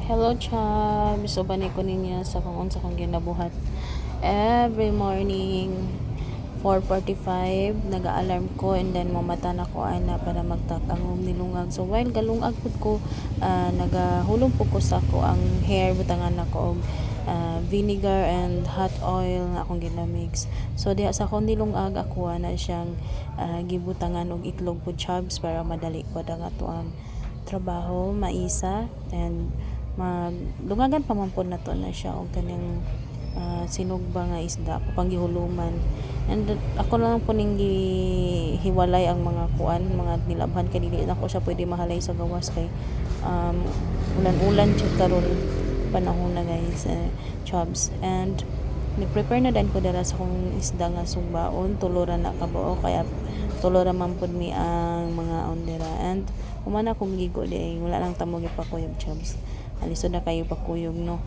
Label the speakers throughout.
Speaker 1: Hello, Chab. So, bani ko ninyo sa kung unsa kong ginabuhat. Every morning, 4:45, nag-alarm ko and then mamata na ko ana para magtakang nilungag. So, while galungag pud ko, nagahulog po ko sa ko ang hair, butangan ako og vinegar and hot oil nga akong ginamix. So, diha sa akong nilungag, ako na siyang gibutangan og itlog po, Chabs, para madali ko ang ato ang trabaho, maisa, and magdungagan pa man po na to na siya og kanang sinugba nga isda ako pang gihuluman, and ako lang po ning gihiwalay ang mga kuan, mga nilabhan kay dili na ko siya pwede mahalay sa gawas kay ulan-ulan jud karon panahon na, guys, Chubs. And nag-prepare na din ko dara sa kong isda nga sugbaon, tulora na kabuo, kaya tulora man pud mi ang mga ondera. And humana kong gigo di wala lang tamo gipakuyog, Chubs. Alisod na kayo pakuyog, no,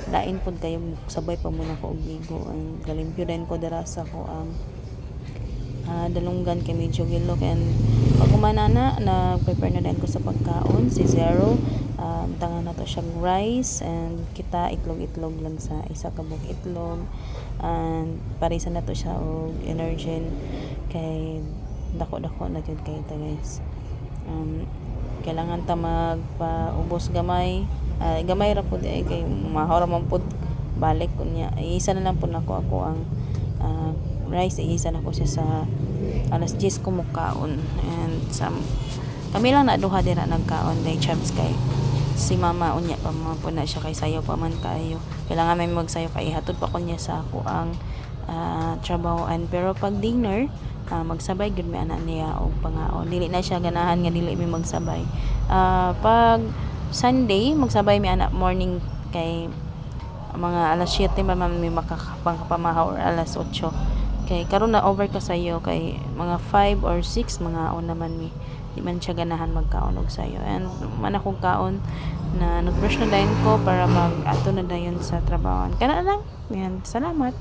Speaker 1: lain pod kayo sabay pa muna ko og gigo. Ang galimpyo din ko dara sa ko ang dalunggan kay medyo gilok. And pag humana na nag-prepare na din ko sa pagkaon si Zero. Tangan na to siyang rice, and kita itlog lang sa isa ka buok itlog, and parisa na to siya og energen kay dako na jud kay ta, guys. Kailangan ta magpaubos gamay, gamay ra pud kay mahora man pud balik kunya. Isa na lang pud ako ang rice, isa na ko siya sa alas 10 ko mukaon. And kami lang na duha dira nagkaon day, Chubs, kay si mama unya pa mo po na siya kay sayo pa man kayo. Kailangan may magsayo kay hatod pa ko niya sa ako ang trabahoan. Pero pag dinner, magsabay gud mi ana niya og pangaon. Dili na siya ganahan nga dili mi magsabay. Pag Sunday, magsabay mi ana morning kay mga alas 7 pa man mi makakapamahaw or alas 8. Kay karon na over ka sayo kay mga 5 or 6 mga on naman mi. Di man siya ganahan magkaon og sayo. And man akong kaon na nag-brush na dayon ko para mag-ato na dayon sa trabaho. Kana lang. Yan. Salamat.